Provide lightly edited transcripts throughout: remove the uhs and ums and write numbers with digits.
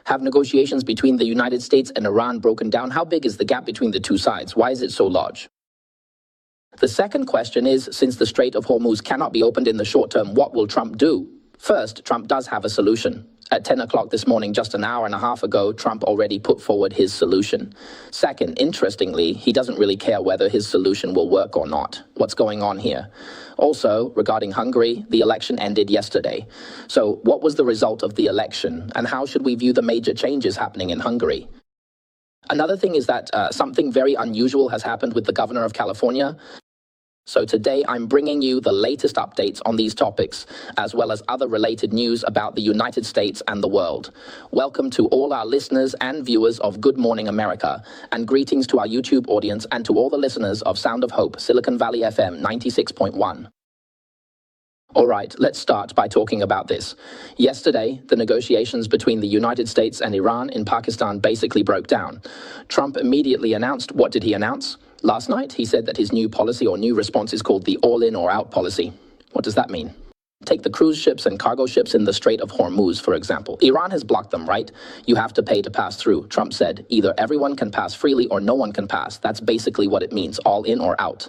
Have negotiations between the United States and Iran broken down? How big is the gap between the two sides? Why is it so large? The second question is, since the Strait of Hormuz cannot be opened in the short term, what will Trump do? First, Trump does have a solution. At 10 o'clock this morning, just an hour and a half ago, Trump already put forward his solution. Second, interestingly, he doesn't really care whether his solution will work or not. What's going on here? Also, regarding Hungary, the election ended yesterday. So what was the result of the election, and how should we view the major changes happening in Hungary? Another thing is that something very unusual has happened with the governor of California. So today I'm bringing you the latest updates on these topics, as well as other related news about the United States and the world. Welcome to all our listeners and viewers of Good Morning America, and greetings to our YouTube audience and to all the listeners of Sound of Hope, Silicon Valley FM 96.1. All right, let's start by talking about this. Yesterday, the negotiations between the United States and Iran in Pakistan basically broke down. Trump immediately announced, what did he announce? Last night, he said that his new policy or new response is called the all-in or out policy. What does that mean? Take the cruise ships and cargo ships in the Strait of Hormuz, for example. Iran has blocked them, right? You have to pay to pass through. Trump said, either everyone can pass freely or no one can pass. That's basically what it means, all in or out.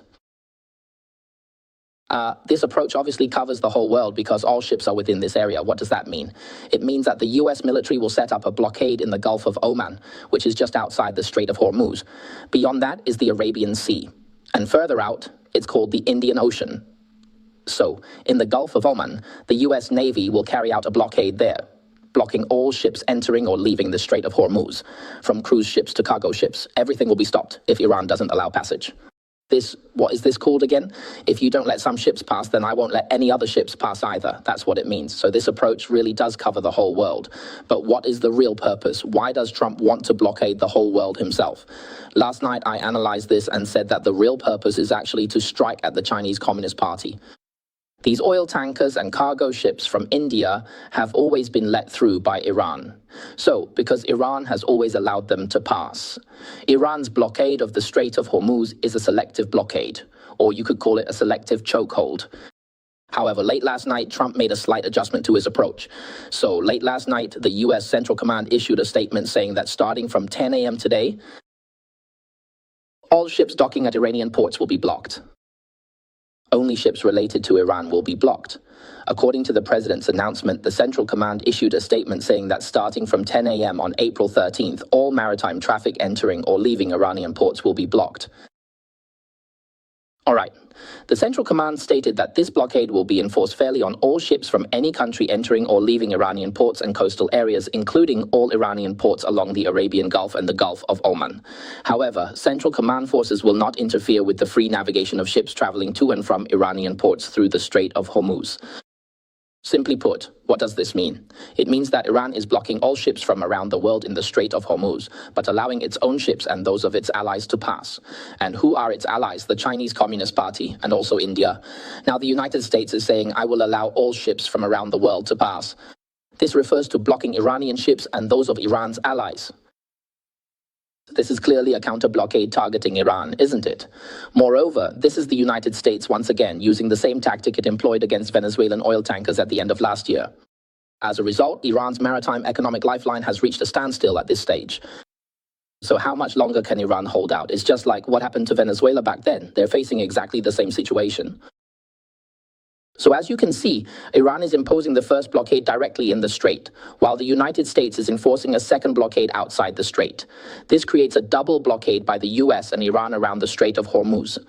This approach obviously covers the whole world because all ships are within this area. What does that mean? It means that the US military will set up a blockade in the Gulf of Oman, which is just outside the Strait of Hormuz. Beyond that is the Arabian Sea. And further out, it's called the Indian Ocean. So, in the Gulf of Oman, the US Navy will carry out a blockade there, blocking all ships entering or leaving the Strait of Hormuz. From cruise ships to cargo ships, everything will be stopped if Iran doesn't allow passage. What is this called again? If you don't let some ships pass, then I won't let any other ships pass either. That's what it means. So this approach really does cover the whole world. But what is the real purpose? Why does Trump want to blockade the whole world himself? Last night, I analyzed this and said that the real purpose is actually to strike at the Chinese Communist Party. These oil tankers and cargo ships from India have always been let through by Iran. So, because Iran has always allowed them to pass. Iran's blockade of the Strait of Hormuz is a selective blockade, or you could call it a selective chokehold. However, late last night, Trump made a slight adjustment to his approach. So, late last night, the US Central Command issued a statement saying that starting from 10 a.m. today, all ships docking at Iranian ports will be blocked. Only ships related to Iran will be blocked. According to the president's announcement, the Central Command issued a statement saying that starting from 10 a.m. on April 13th, all maritime traffic entering or leaving Iranian ports will be blocked. All right. The Central Command stated that this blockade will be enforced fairly on all ships from any country entering or leaving Iranian ports and coastal areas, including all Iranian ports along the Arabian Gulf and the Gulf of Oman. However, Central Command forces will not interfere with the free navigation of ships traveling to and from Iranian ports through the Strait of Hormuz. Simply put, what does this mean? It means that Iran is blocking all ships from around the world in the Strait of Hormuz, but allowing its own ships and those of its allies to pass. And who are its allies? The Chinese Communist Party and also India. Now the United States is saying, I will allow all ships from around the world to pass. This refers to blocking Iranian ships and those of Iran's allies. This is clearly a counter-blockade targeting Iran, isn't it? Moreover, this is the United States once again using the same tactic it employed against Venezuelan oil tankers at the end of last year. As a result, Iran's maritime economic lifeline has reached a standstill at this stage. So how much longer can Iran hold out? It's just like what happened to Venezuela back then. They're facing exactly the same situation. So as you can see, Iran is imposing the first blockade directly in the strait, while the United States is enforcing a second blockade outside the strait. This creates a double blockade by the US and Iran around the Strait of Hormuz.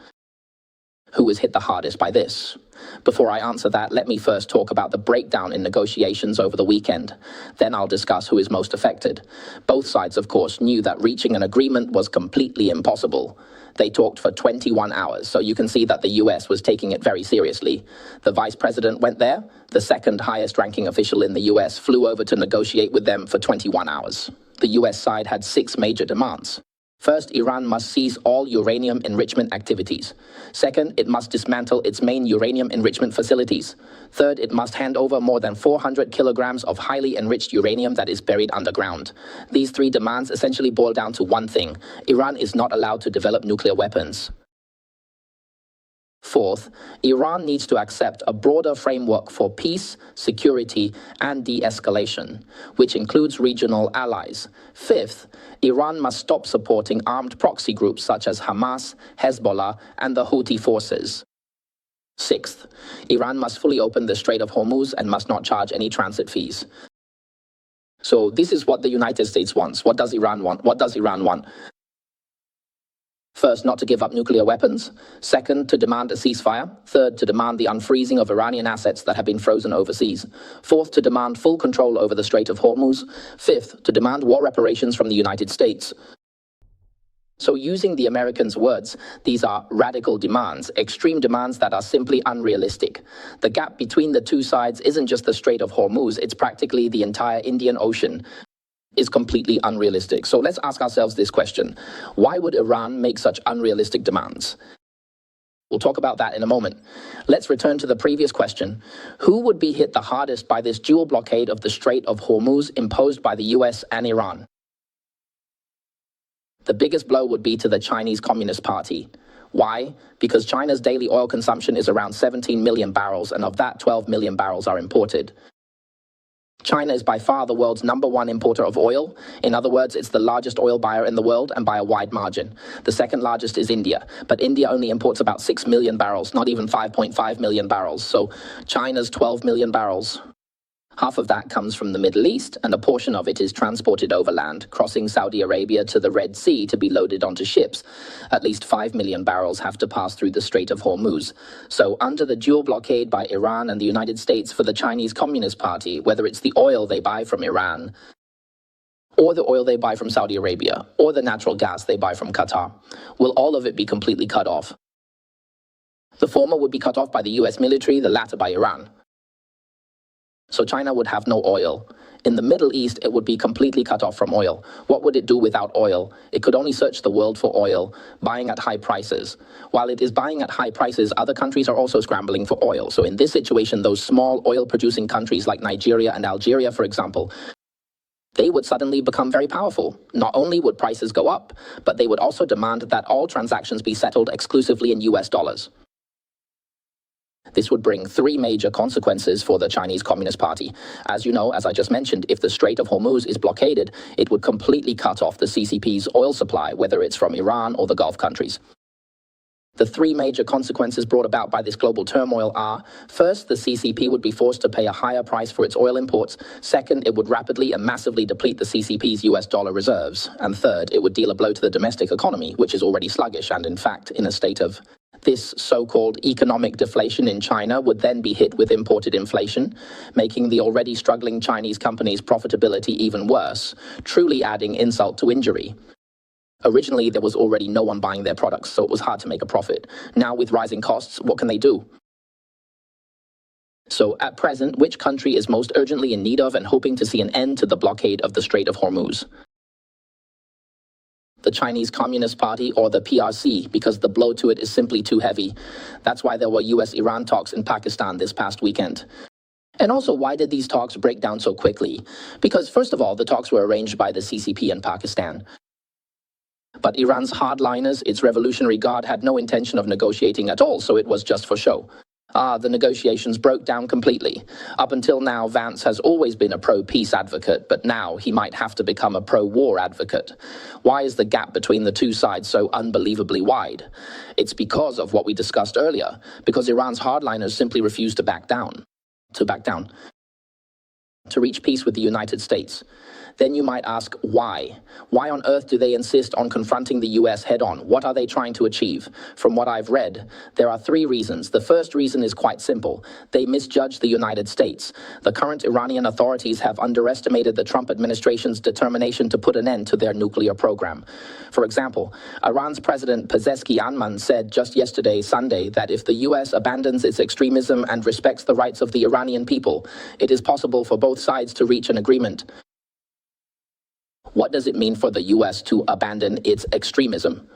Who was hit the hardest by this? Before I answer that, let me first talk about the breakdown in negotiations over the weekend. Then I'll discuss who is most affected. Both sides, of course, knew that reaching an agreement was completely impossible. They talked for 21 hours, so you can see that the US was taking it very seriously. The vice president went there. The second highest ranking official in the US flew over to negotiate with them for 21 hours. The US side had 6 major demands. First, Iran must cease all uranium enrichment activities. Second, it must dismantle its main uranium enrichment facilities. Third, it must hand over more than 400 kilograms of highly enriched uranium that is buried underground. These 3 demands essentially boil down to one thing: Iran is not allowed to develop nuclear weapons. Fourth, Iran needs to accept a broader framework for peace, security, and de-escalation, which includes regional allies. Fifth, Iran must stop supporting armed proxy groups such as Hamas, Hezbollah, and the Houthi forces. Sixth, Iran must fully open the Strait of Hormuz and must not charge any transit fees. So this is what the United States wants. What does Iran want? What does Iran want? First, not to give up nuclear weapons. Second, to demand a ceasefire. Third, to demand the unfreezing of Iranian assets that have been frozen overseas. Fourth, to demand full control over the Strait of Hormuz. Fifth, to demand war reparations from the United States. So using the Americans' words, these are radical demands, extreme demands that are simply unrealistic. The gap between the two sides isn't just the Strait of Hormuz, it's practically the entire Indian Ocean. Is completely unrealistic. So let's ask ourselves this question. Why would Iran make such unrealistic demands? We'll talk about that in a moment. Let's return to the previous question. Who would be hit the hardest by this dual blockade of the Strait of Hormuz imposed by the US and Iran? The biggest blow would be to the Chinese Communist Party. Why? Because China's daily oil consumption is around 17 million barrels, and of that, 12 million barrels are imported. China is by far the world's #1 importer of oil. In other words, it's the largest oil buyer in the world and by a wide margin. The second largest is India, but India only imports about 6 million barrels, not even 5.5 million barrels. So China's 12 million barrels. Half of that comes from the Middle East, and a portion of it is transported overland, crossing Saudi Arabia to the Red Sea to be loaded onto ships. At least 5 million barrels have to pass through the Strait of Hormuz. So under the dual blockade by Iran and the United States for the Chinese Communist Party, whether it's the oil they buy from Iran, or the oil they buy from Saudi Arabia, or the natural gas they buy from Qatar, will all of it be completely cut off? The former would be cut off by the US military, the latter by Iran. So China would have no oil. In the Middle East, it would be completely cut off from oil. What would it do without oil? It could only search the world for oil, buying at high prices. While it is buying at high prices, other countries are also scrambling for oil. So in this situation, those small oil-producing countries like Nigeria and Algeria, for example, they would suddenly become very powerful. Not only would prices go up, but they would also demand that all transactions be settled exclusively in US dollars. This would bring 3 major consequences for the Chinese Communist Party. As you know, as I just mentioned, if the Strait of Hormuz is blockaded, it would completely cut off the CCP's oil supply, whether it's from Iran or the Gulf countries. The 3 major consequences brought about by this global turmoil are, first, the CCP would be forced to pay a higher price for its oil imports. Second, it would rapidly and massively deplete the CCP's US dollar reserves. And third, it would deal a blow to the domestic economy, which is already sluggish and, in fact, in a state of this so-called economic deflation in China would then be hit with imported inflation, making the already struggling Chinese companies' profitability even worse, truly adding insult to injury. Originally, there was already no one buying their products, so it was hard to make a profit. Now, with rising costs, what can they do? So, at present, which country is most urgently in need of and hoping to see an end to the blockade of the Strait of Hormuz? The Chinese Communist Party or the PRC, because the blow to it is simply too heavy. That's why there were US-Iran talks in Pakistan this past weekend. And also, why did these talks break down so quickly? Because, first of all, the talks were arranged by the CCP in Pakistan. But Iran's hardliners, its Revolutionary Guard, had no intention of negotiating at all, so it was just for show. The negotiations broke down completely. Up until now, Vance has always been a pro-peace advocate, but now he might have to become a pro-war advocate. Why is the gap between the two sides so unbelievably wide? It's because of what we discussed earlier, because Iran's hardliners simply refuse to back down. To reach peace with the United States. Then you might ask, why? Why on earth do they insist on confronting the US head-on? What are they trying to achieve? From what I've read, there are 3 reasons. The first reason is quite simple. They misjudge the United States. The current Iranian authorities have underestimated the Trump administration's determination to put an end to their nuclear program. For example, Iran's President Pezeshkian said just yesterday, Sunday, that if the US abandons its extremism and respects the rights of the Iranian people, it is possible for both sides to reach an agreement. What does it mean for the US to abandon its extremism?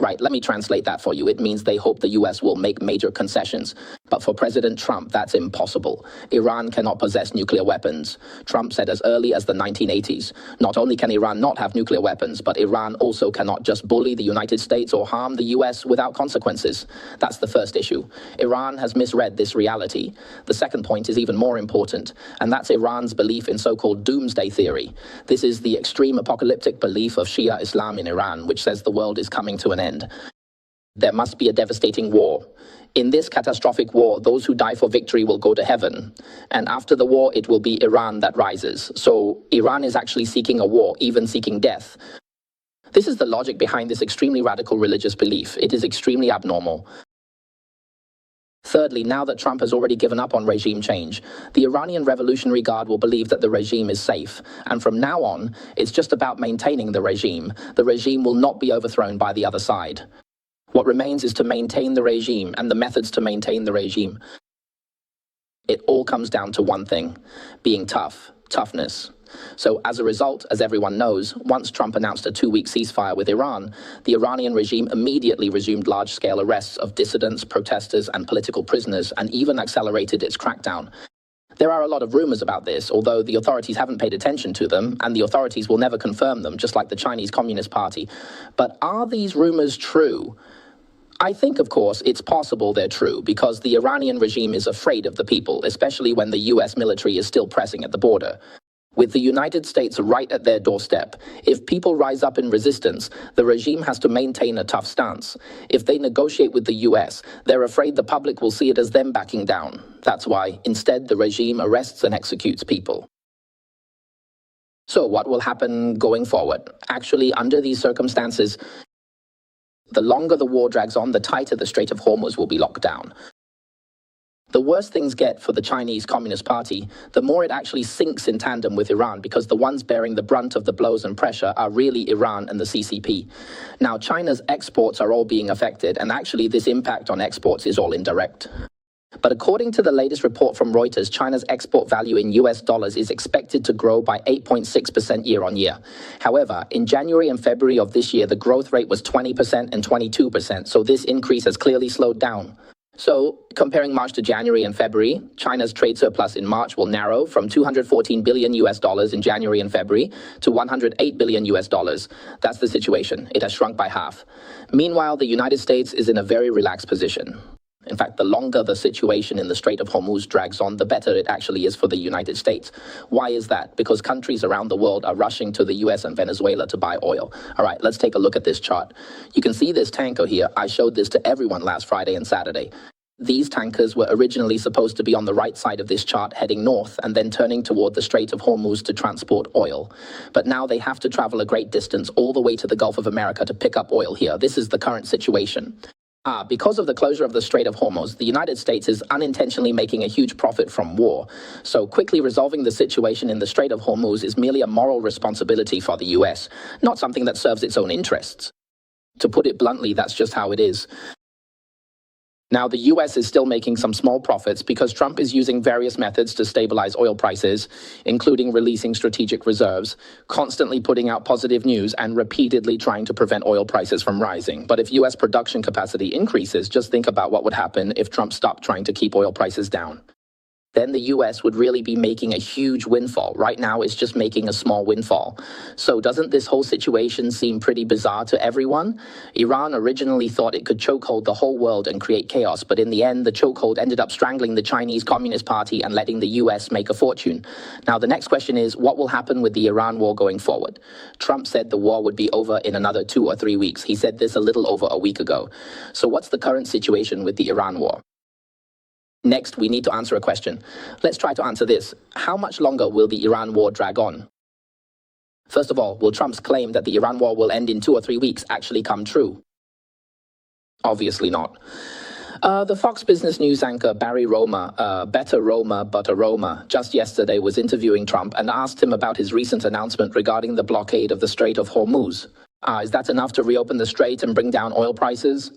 Right, let me translate that for you. It means they hope the US will make major concessions. But for President Trump, that's impossible. Iran cannot possess nuclear weapons. Trump said as early as the 1980s, not only can Iran not have nuclear weapons, but Iran also cannot just bully the United States or harm the US without consequences. That's the first issue. Iran has misread this reality. The second point is even more important, and that's Iran's belief in so-called doomsday theory. This is the extreme apocalyptic belief of Shia Islam in Iran, which says the world is coming to an end. There must be a devastating war. In this catastrophic war, those who die for victory will go to heaven. And after the war, it will be Iran that rises. So Iran is actually seeking a war, even seeking death. This is the logic behind this extremely radical religious belief. It is extremely abnormal. Thirdly, now that Trump has already given up on regime change, the Iranian Revolutionary Guard will believe that the regime is safe. And from now on, it's just about maintaining the regime. The regime will not be overthrown by the other side. What remains is to maintain the regime and the methods to maintain the regime. It all comes down to one thing: being tough, toughness. So as a result, as everyone knows, once Trump announced a 2-week ceasefire with Iran, the Iranian regime immediately resumed large-scale arrests of dissidents, protesters, and political prisoners, and even accelerated its crackdown. There are a lot of rumors about this, although the authorities haven't paid attention to them, and the authorities will never confirm them, just like the Chinese Communist Party. But are these rumors true? I think, of course, it's possible they're true, because the Iranian regime is afraid of the people, especially when the US military is still pressing at the border. With the United States right at their doorstep, if people rise up in resistance, the regime has to maintain a tough stance. If they negotiate with the US, they're afraid the public will see it as them backing down. That's why, instead, the regime arrests and executes people. So what will happen going forward? Actually, under these circumstances, the longer the war drags on, the tighter the Strait of Hormuz will be locked down. The worse things get for the Chinese Communist Party, the more it actually sinks in tandem with Iran, because the ones bearing the brunt of the blows and pressure are really Iran and the CCP. Now, China's exports are all being affected, and actually this impact on exports is all indirect. But according to the latest report from Reuters, China's export value in US dollars is expected to grow by 8.6% year on year. However, in January and February of this year, the growth rate was 20% and 22%, so this increase has clearly slowed down. So, comparing March to January and February, China's trade surplus in March will narrow from 214 billion US dollars in January and February to 108 billion US dollars. That's the situation. It has shrunk by half. Meanwhile, the United States is in a very relaxed position. In fact, the longer the situation in the Strait of Hormuz drags on, the better it actually is for the United States. Why is that? Because countries around the world are rushing to the US and Venezuela to buy oil. All right, let's take a look at this chart. You can see this tanker here. I showed this to everyone last Friday and Saturday. These tankers were originally supposed to be on the right side of this chart, heading north and then turning toward the Strait of Hormuz to transport oil. But now they have to travel a great distance all the way to the Gulf of America to pick up oil here. This is the current situation. Because of the closure of the Strait of Hormuz, the United States is unintentionally making a huge profit from war. So quickly resolving the situation in the Strait of Hormuz is merely a moral responsibility for the US, not something that serves its own interests. To put it bluntly, that's just how it is. Now, the US is still making some small profits because Trump is using various methods to stabilize oil prices, including releasing strategic reserves, constantly putting out positive news, and repeatedly trying to prevent oil prices from rising. But if US production capacity increases, just think about what would happen if Trump stopped trying to keep oil prices down. Then the US would really be making a huge windfall. Right now, it's just making a small windfall. So doesn't this whole situation seem pretty bizarre to everyone? Iran originally thought it could chokehold the whole world and create chaos, but in the end, the chokehold ended up strangling the Chinese Communist Party and letting the US make a fortune. Now, the next question is, what will happen with the Iran war going forward? Trump said the war would be over in another 2 or 3 weeks. He said this a little over a week ago. So what's the current situation with the Iran war? Next, we need to answer a question. Let's try to answer this. How much longer will the Iran war drag on? First of all, will Trump's claim that the Iran war will end in 2 or 3 weeks actually come true? Obviously not. The Fox Business News anchor Barry Roma, better Roma but a Roma, just yesterday was interviewing Trump and asked him about his recent announcement regarding the blockade of the Strait of Hormuz. Is that enough to reopen the strait and bring down oil prices?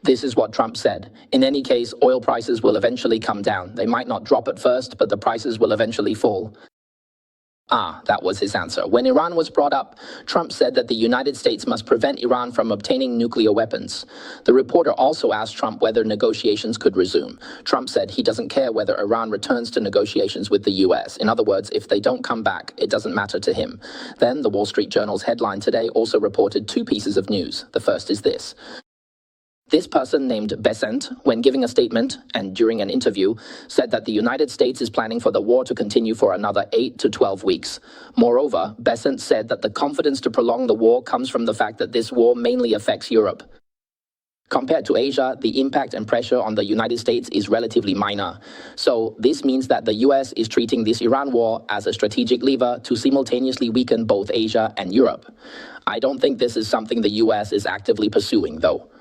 This is what Trump said. In any case, oil prices will eventually come down. They might not drop at first, but the prices will eventually fall. That was his answer. When Iran was brought up, Trump said that the United States must prevent Iran from obtaining nuclear weapons. The reporter also asked Trump whether negotiations could resume. Trump said he doesn't care whether Iran returns to negotiations with the US. In other words, if they don't come back, it doesn't matter to him. Then the Wall Street Journal's headline today also reported two pieces of news. The first is this. This person named Besant, when giving a statement and during an interview, said that the United States is planning for the war to continue for another 8 to 12 weeks. Moreover, Besant said that the confidence to prolong the war comes from the fact that this war mainly affects Europe. Compared to Asia, the impact and pressure on the United States is relatively minor. So this means that the US is treating this Iran war as a strategic lever to simultaneously weaken both Asia and Europe. I don't think this is something the US is actively pursuing, though.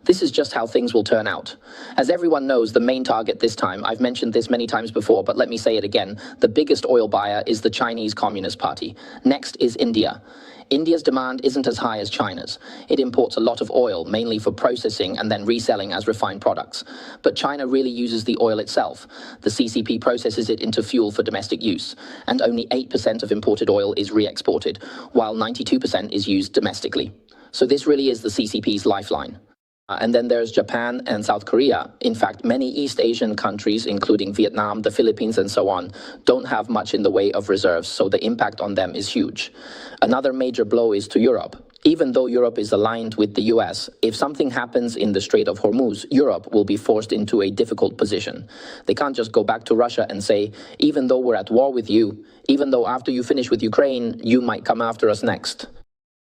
This is just how things will turn out. As everyone knows, the main target this time, I've mentioned this many times before, but let me say it again, the biggest oil buyer is the Chinese Communist Party. Next is India. India's demand isn't as high as China's. It imports a lot of oil, mainly for processing and then reselling as refined products. But China really uses the oil itself. The CCP processes it into fuel for domestic use, and only 8% of imported oil is re-exported, while 92% is used domestically. So this really is the CCP's lifeline. And then there's Japan and South Korea. In fact, many East Asian countries, including Vietnam, the Philippines, and so on, don't have much in the way of reserves, so the impact on them is huge. Another major blow is to Europe. Even though Europe is aligned with the US, if something happens in the Strait of Hormuz, Europe will be forced into a difficult position. They can't just go back to Russia and say, even though we're at war with you, even though after you finish with Ukraine, you might come after us next.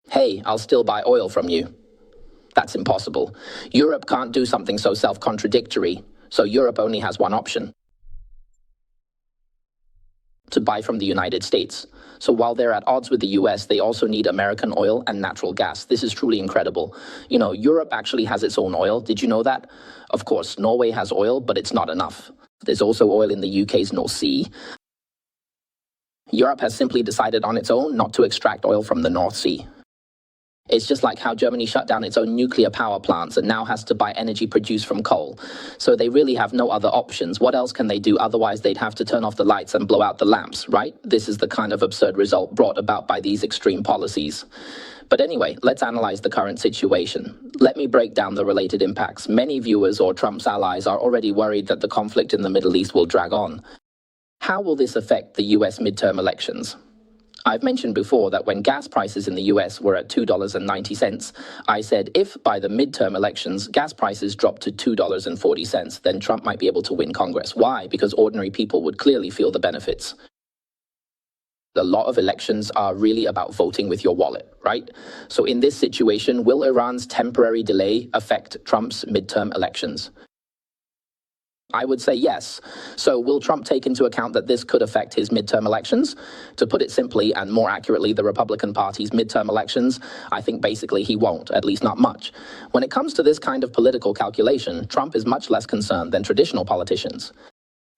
Hey, I'll still buy oil from you. That's impossible. Europe can't do something so self-contradictory, so Europe only has one option: to buy from the United States. So while they're at odds with the US, they also need American oil and natural gas. This is truly incredible. You know, Europe actually has its own oil. Did you know that? Of course, Norway has oil, but it's not enough. There's also oil in the UK's North Sea. Europe has simply decided on its own not to extract oil from the North Sea. It's just like how Germany shut down its own nuclear power plants and now has to buy energy produced from coal. So they really have no other options. What else can they do? Otherwise, they'd have to turn off the lights and blow out the lamps, right? This is the kind of absurd result brought about by these extreme policies. But anyway, let's analyze the current situation. Let me break down the related impacts. Many viewers or Trump's allies are already worried that the conflict in the Middle East will drag on. How will this affect the US midterm elections? I've mentioned before that when gas prices in the US were at $2.90, I said if by the midterm elections gas prices dropped to $2.40, then Trump might be able to win Congress. Why? Because ordinary people would clearly feel the benefits. A lot of elections are really about voting with your wallet, right? So in this situation, will Iran's temporary delay affect Trump's midterm elections? I would say yes. So will Trump take into account that this could affect his midterm elections? To put it simply and more accurately, the Republican Party's midterm elections, I think basically he won't, at least not much. When it comes to this kind of political calculation, Trump is much less concerned than traditional politicians.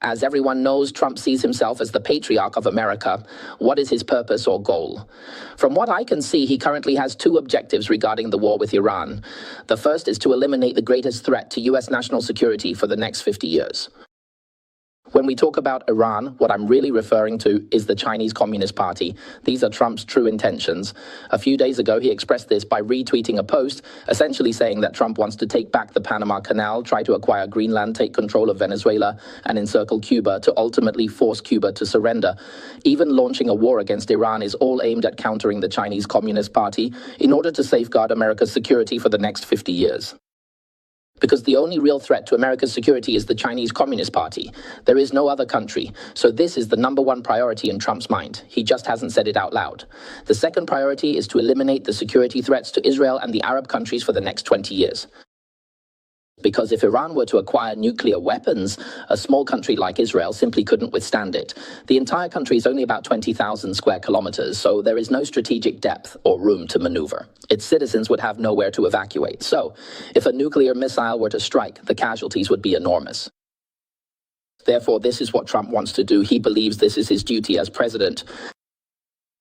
As everyone knows, Trump sees himself as the patriarch of America. What is his purpose or goal? From what I can see, he currently has two objectives regarding the war with Iran. The first is to eliminate the greatest threat to US national security for the next 50 years. When we talk about Iran, what I'm really referring to is the Chinese Communist Party. These are Trump's true intentions. A few days ago, he expressed this by retweeting a post, essentially saying that Trump wants to take back the Panama Canal, try to acquire Greenland, take control of Venezuela, and encircle Cuba to ultimately force Cuba to surrender. Even launching a war against Iran is all aimed at countering the Chinese Communist Party in order to safeguard America's security for the next 50 years. Because the only real threat to America's security is the Chinese Communist Party. There is no other country. So this is the #1 priority in Trump's mind. He just hasn't said it out loud. The second priority is to eliminate the security threats to Israel and the Arab countries for the next 20 years. Because if Iran were to acquire nuclear weapons, a small country like Israel simply couldn't withstand it. The entire country is only about 20,000 square kilometers, so there is no strategic depth or room to maneuver. Its citizens would have nowhere to evacuate. So, if a nuclear missile were to strike, the casualties would be enormous. Therefore, this is what Trump wants to do. He believes this is his duty as president.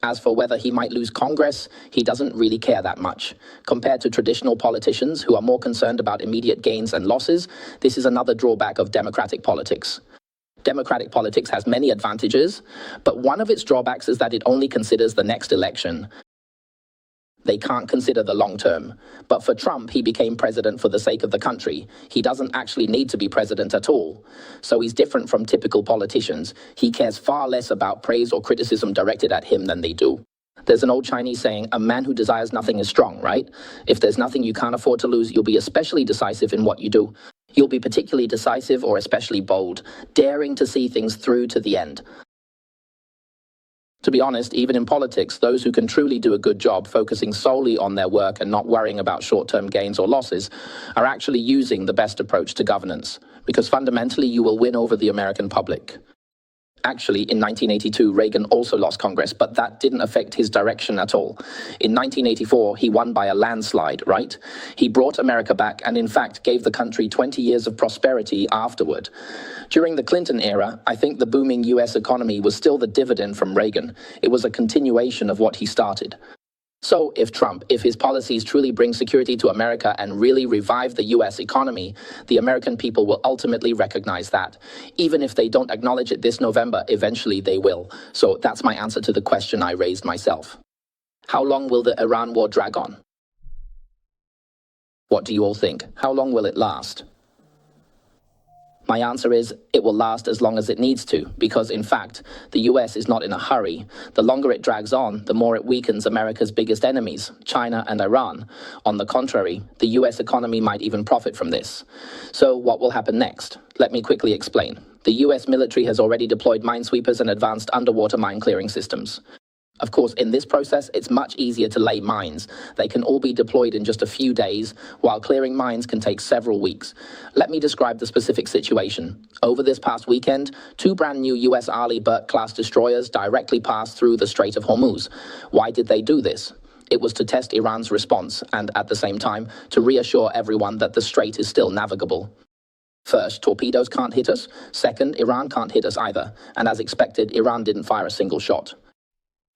As for whether he might lose Congress, he doesn't really care that much. Compared to traditional politicians who are more concerned about immediate gains and losses, this is another drawback of democratic politics. Democratic politics has many advantages, but one of its drawbacks is that it only considers the next election. They can't consider the long term. But for Trump, he became president for the sake of the country. He doesn't actually need to be president at all. So he's different from typical politicians. He cares far less about praise or criticism directed at him than they do. There's an old Chinese saying, a man who desires nothing is strong, right? If there's nothing you can't afford to lose, you'll be especially decisive in what you do. You'll be particularly decisive or especially bold, daring to see things through to the end. To be honest, even in politics, those who can truly do a good job focusing solely on their work and not worrying about short-term gains or losses are actually using the best approach to governance, because fundamentally you will win over the American public. Actually, in 1982, Reagan also lost Congress, but that didn't affect his direction at all. In 1984, he won by a landslide, right? He brought America back and, in fact, gave the country 20 years of prosperity afterward. During the Clinton era, I think the booming US economy was still the dividend from Reagan. It was a continuation of what he started. So if his policies truly bring security to America and really revive the US economy, the American people will ultimately recognize that. Even if they don't acknowledge it this November, eventually they will. So that's my answer to the question I raised myself. How long will the Iran war drag on? What do you all think? How long will it last? My answer is, it will last as long as it needs to, because in fact, the US is not in a hurry. The longer it drags on, the more it weakens America's biggest enemies, China and Iran. On the contrary, the US economy might even profit from this. So what will happen next? Let me quickly explain. The US military has already deployed minesweepers and advanced underwater mine clearing systems. Of course, in this process, it's much easier to lay mines. They can all be deployed in just a few days, while clearing mines can take several weeks. Let me describe the specific situation. Over this past weekend, 2 brand new US Arleigh Burke-class destroyers directly passed through the Strait of Hormuz. Why did they do this? It was to test Iran's response and, at the same time, to reassure everyone that the strait is still navigable. First, torpedoes can't hit us. Second, Iran can't hit us either. And as expected, Iran didn't fire a single shot.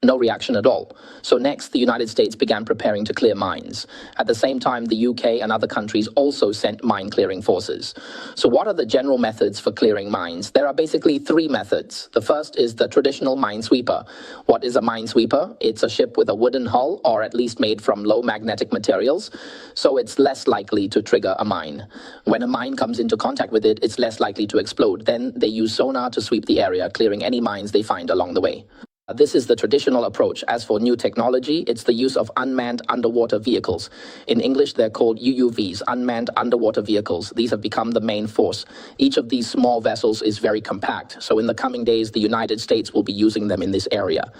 No reaction at all. So next, the United States began preparing to clear mines. At the same time, the UK and other countries also sent mine-clearing forces. So what are the general methods for clearing mines? There are basically 3 methods. The first is the traditional minesweeper. What is a minesweeper? It's a ship with a wooden hull, or at least made from low magnetic materials, so it's less likely to trigger a mine. When a mine comes into contact with it, it's less likely to explode. Then they use sonar to sweep the area, clearing any mines they find along the way. This is the traditional approach. As for new technology, it's the use of unmanned underwater vehicles. In English, they're called UUVs, unmanned underwater vehicles. These have become the main force. Each of these small vessels is very compact, so in the coming days, the United States will be using them in this area.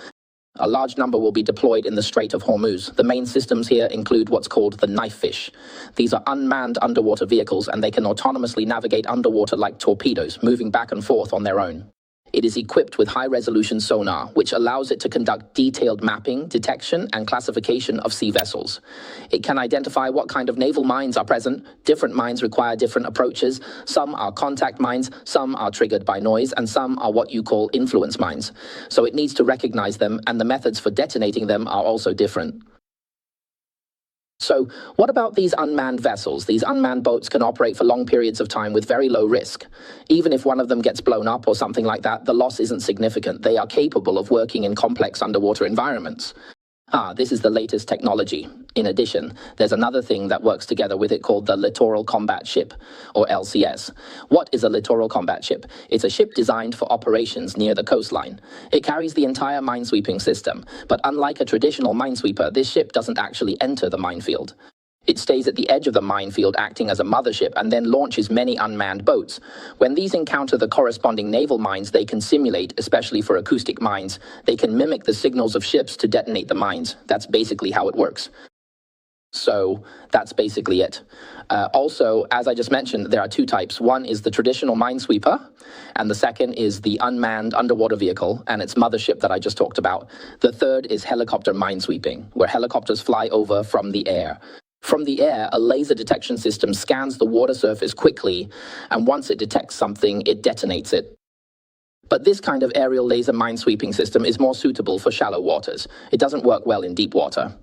A large number will be deployed in the Strait of Hormuz. The main systems here include what's called the knife fish. These are unmanned underwater vehicles, and they can autonomously navigate underwater like torpedoes, moving back and forth on their own. It is equipped with high-resolution sonar, which allows it to conduct detailed mapping, detection, and classification of sea vessels. It can identify what kind of naval mines are present. Different mines require different approaches. Some are contact mines, some are triggered by noise, and some are what you call influence mines. So it needs to recognize them, and the methods for detonating them are also different. So, what about these unmanned vessels? These unmanned boats can operate for long periods of time with very low risk. Even if one of them gets blown up or something like that, the loss isn't significant. They are capable of working in complex underwater environments. This is the latest technology. In addition, there's another thing that works together with it called the Littoral Combat Ship, or LCS. What is a Littoral Combat Ship? It's a ship designed for operations near the coastline. It carries the entire minesweeping system, but unlike a traditional minesweeper, this ship doesn't actually enter the minefield. It stays at the edge of the minefield acting as a mothership and then launches many unmanned boats. When these encounter the corresponding naval mines, they can simulate, especially for acoustic mines. They can mimic the signals of ships to detonate the mines. That's basically how it works. So that's basically it. Also, as I just mentioned, there are 2 types. One is the traditional minesweeper, and the second is the unmanned underwater vehicle and its mothership that I just talked about. The third is helicopter minesweeping, where helicopters fly over from the air. From the air, a laser detection system scans the water surface quickly, and once it detects something, it detonates it. But this kind of aerial laser minesweeping system is more suitable for shallow waters. It doesn't work well in deep water.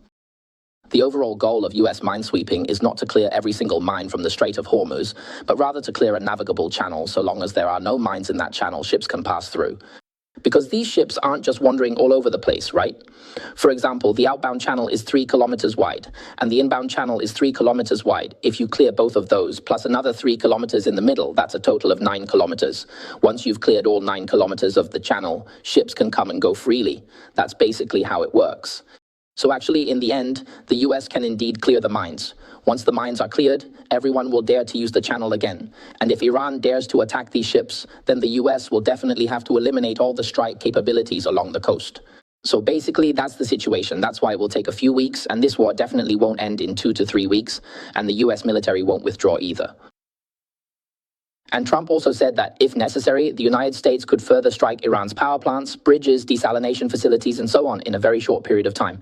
The overall goal of US minesweeping is not to clear every single mine from the Strait of Hormuz, but rather to clear a navigable channel. So long as there are no mines in that channel, ships can pass through. Because these ships aren't just wandering all over the place, right? For example, the outbound channel is 3 kilometers wide, and the inbound channel is 3 kilometers wide. If you clear both of those, plus another 3 kilometers in the middle, that's a total of 9 kilometers. Once you've cleared all 9 kilometers of the channel, ships can come and go freely. That's basically how it works. So actually, in the end, the US can indeed clear the mines. Once the mines are cleared, everyone will dare to use the channel again. And if Iran dares to attack these ships, then the US will definitely have to eliminate all the strike capabilities along the coast. So basically, that's the situation. That's why it will take a few weeks, and this war definitely won't end in 2 to 3 weeks, and the US military won't withdraw either. And Trump also said that, if necessary, the United States could further strike Iran's power plants, bridges, desalination facilities, and so on in a very short period of time.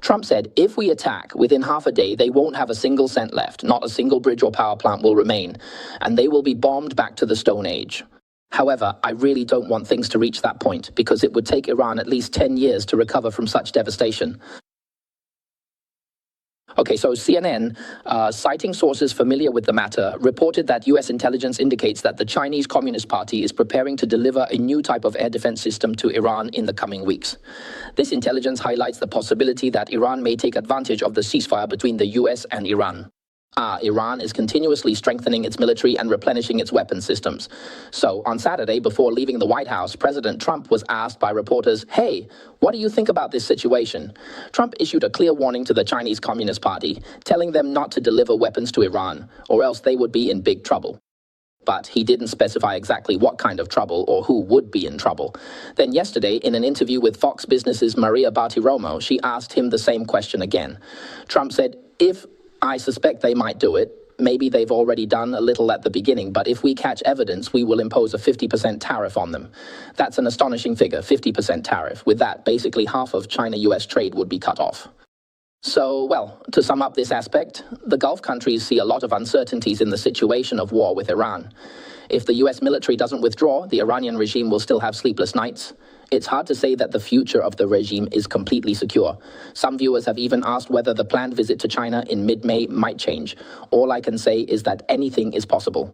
Trump said, if we attack, within half a day, they won't have a single cent left. Not a single bridge or power plant will remain, and they will be bombed back to the Stone Age. However, I really don't want things to reach that point, because it would take Iran at least 10 years to recover from such devastation. Okay, so CNN, citing sources familiar with the matter, reported that US intelligence indicates that the Chinese Communist Party is preparing to deliver a new type of air defense system to Iran in the coming weeks. This intelligence highlights the possibility that Iran may take advantage of the ceasefire between the US and Iran. Iran is continuously strengthening its military and replenishing its weapon systems. So, on Saturday, before leaving the White House, President Trump was asked by reporters, "Hey, what do you think about this situation?" Trump issued a clear warning to the Chinese Communist Party, telling them not to deliver weapons to Iran, or else they would be in big trouble. But he didn't specify exactly what kind of trouble or who would be in trouble. Then yesterday, in an interview with Fox Business's Maria Bartiromo, she asked him the same question again. Trump said, I suspect they might do it. Maybe they've already done a little at the beginning, but if we catch evidence, we will impose a 50% tariff on them. That's an astonishing figure, 50% tariff. With that, basically half of China-US trade would be cut off. So, well, to sum up this aspect, the Gulf countries see a lot of uncertainties in the situation of war with Iran. If the US military doesn't withdraw, the Iranian regime will still have sleepless nights. It's hard to say that the future of the regime is completely secure. Some viewers have even asked whether the planned visit to China in mid-May might change. All I can say is that anything is possible.